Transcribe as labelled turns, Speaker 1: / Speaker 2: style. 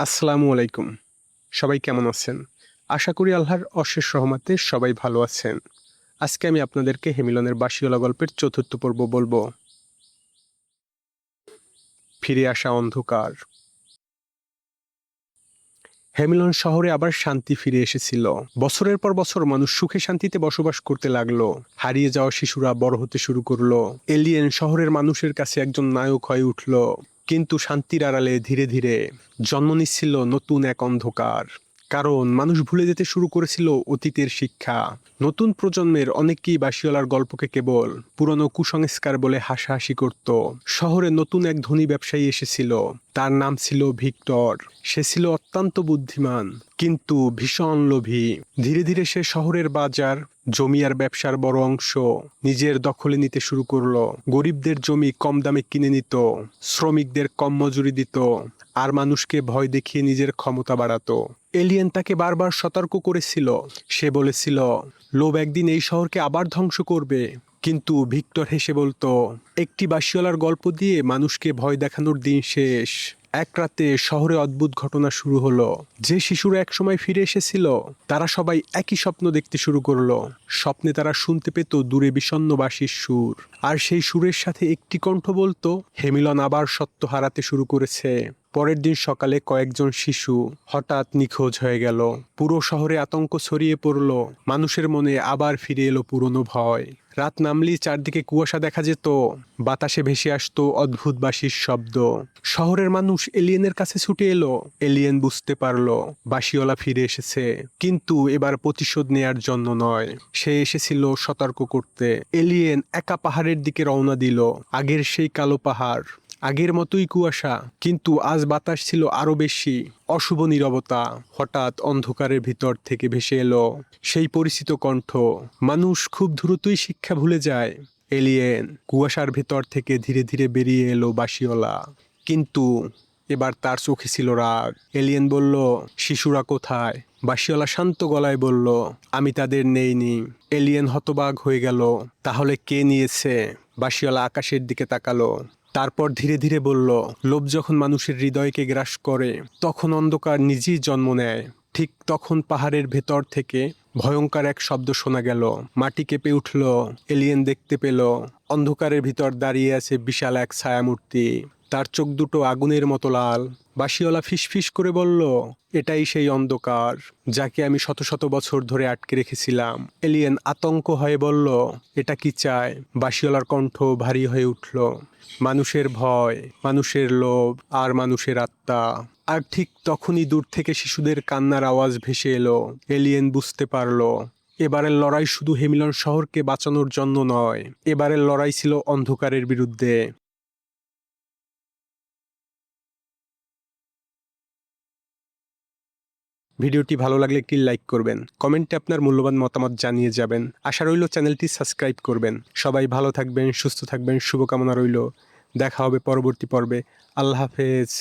Speaker 1: আসসালামু আলাইকুম। সবাই কেমন আছেন? আশা করি আল্লাহর অশেষ রহমতে সবাই ভালো আছেন। আজকে আমি আপনাদেরকে হেমিলনের বাঁশিওয়ালা গল্পের ৪র্থ পর্ব বলব। ফিরে আসা অন্ধকার। হেমিলন শহরে আবার শান্তি ফিরে এসেছিল। বছরের পর বছর মানুষ সুখে শান্তিতে বসবাস করতে লাগলো। হারিয়ে যাওয়া শিশুরা বড় হতে শুরু করলো। এলিয়েন শহরের মানুষের কাছে একজন নায়ক হয়ে উঠল। কিন্তু শান্তির আড়ালে ধীরে ধীরে জন্ম নিচ্ছিল নতুন এক অন্ধকার। কারণ মানুষ ভুলে যেতে শুরু করেছিল অতীতের শিক্ষা। নতুন প্রজন্মের অনেকেই বাঁশিওয়ালার গল্পকে কেবল পুরনো কুসংস্কার বলে হাসাহাসি করত। শহরে নতুন এক ধনী ব্যবসায়ী এসেছিল। তার নাম ছিল ভিক্টর। সে ছিল অত্যন্ত বুদ্ধিমান, কিন্তু ভীষণ লোভী। ধীরে ধীরে সে শহরের বাজার, জমি আর ব্যবসার বড় অংশ নিজের দখলে নিতে শুরু করলো। গরিবদের জমি কম দামে কিনে নিত, শ্রমিকদের কম মজুরি দিত, আর মানুষকে ভয় দেখিয়ে নিজের ক্ষমতা বাড়াতো। এলিয়েন তাকে বারবার সতর্ক করেছিল। সে বলেছিল, লোভ একদিন এই শহরকে আবার ধ্বংস করবে। কিন্তু ভিক্টর হেসে বলতো, একটি বাঁশিওয়ালার গল্প দিয়ে মানুষকে ভয় দেখানোর দিন শেষ। এক রাতে শহরে অদ্ভুত ঘটনা শুরু হলো। যে শিশুরা একসময় ফিরে এসেছিল, তারা সবাই একই স্বপ্ন দেখতে শুরু করলো। স্বপ্নে তারা শুনতে পেত দূরে বিষণ্ণ বাঁশির সুর, আর সেই সুরের সাথে একটি কণ্ঠ বলতো, হেমিলন আবার সত্য হারাতে শুরু করেছে। পরের দিন সকালে কয়েকজন শিশু হঠাৎ নিখোঁজ হয়ে গেল। পুরো শহরে আতঙ্ক ছড়িয়ে পড়ল। মানুষের মনে আবার ফিরে এলো পুরনো ভয়। রাত নামলেই চারদিকে কুয়াশা দেখা যেত। বাতাসে ভেসে আসতো অদ্ভুত বাঁশির শব্দ। শহরের মানুষ এলিয়েনের কাছে ছুটে এলো। এলিয়েন বুঝতে পারলো বাঁশিওয়ালা ফিরে এসেছে, কিন্তু এবার প্রতিশোধ নেয়ার জন্য নয়। সে এসেছিল সতর্ক করতে। এলিয়েন একা পাহাড়ের দিকে রওনা দিল। আগের সেই কালো পাহাড়, আগের মতোই কুয়াশা, কিন্তু আজ বাতাস ছিল আরো বেশি। অশুভ নীরবতা। হঠাৎ অন্ধকারের ভিতর থেকে ভেসে এলো সেই পরিচিত কণ্ঠ। মানুষ খুব দ্রুতই শিক্ষা ভুলে যায়। এলিয়েন কুয়াশার ভেতর থেকে ধীরে ধীরে বেরিয়ে এলো বাঁশিওয়ালা, কিন্তু এবার তার চোখে ছিল রাগ। এলিয়েন বলল, শিশুরা কোথায়? বাঁশিওয়ালা শান্ত গলায় বলল, আমি তাদের নেইনি। এলিয়েন হতবাক হয়ে গেল, তাহলে কে নিয়েছে? বাঁশিওয়ালা আকাশের দিকে তাকালো, তারপর ধীরে ধীরে বলল, লোভ যখন মানুষের হৃদয়কে গ্রাস করে, তখন অন্ধকার নিজেই জন্ম নেয়। ঠিক তখন পাহাড়ের ভেতর থেকে ভয়ঙ্কর এক শব্দ শোনা গেল। মাটি কেঁপে উঠল। এলিয়েন দেখতে পেল অন্ধকারের ভিতর দাঁড়িয়ে আছে বিশাল এক ছায়ামূর্তি। তার চোখ দুটো আগুনের মতো লাল। বাঁশিওয়ালা ফিসফিস করে বলল, এটাই সেই অন্ধকার যাকে আমি শত শত বছর ধরে আটকে রেখেছিলাম। এলিয়েন আতঙ্ক হয়ে বলল, এটা কি চায়? বাঁশিওয়ালার কণ্ঠ ভারী হয়ে উঠল। মানুষের ভয়, মানুষের লোভ, আর মানুষের আত্মা। আর ঠিক তখনই দূর থেকে শিশুদের কান্নার আওয়াজ ভেসে এলো। এলিয়েন বুঝতে পারল, এবারের লড়াই শুধু হেমিলন শহরকে বাঁচানোর জন্য নয়, এবারের লড়াই ছিল অন্ধকারের বিরুদ্ধে। ভিডিওটি ভালো লাগলে একটি লাইক করবেন, কমেন্টে আপনার মূল্যবান মতামত জানিয়ে যাবেন। আশা রইল চ্যানেলটি সাবস্ক্রাইব করবেন। সবাই ভালো থাকবেন, সুস্থ থাকবেন, শুভকামনা রইল। দেখা হবে পরবর্তী পর্বে। আল্লাহ হাফেজ।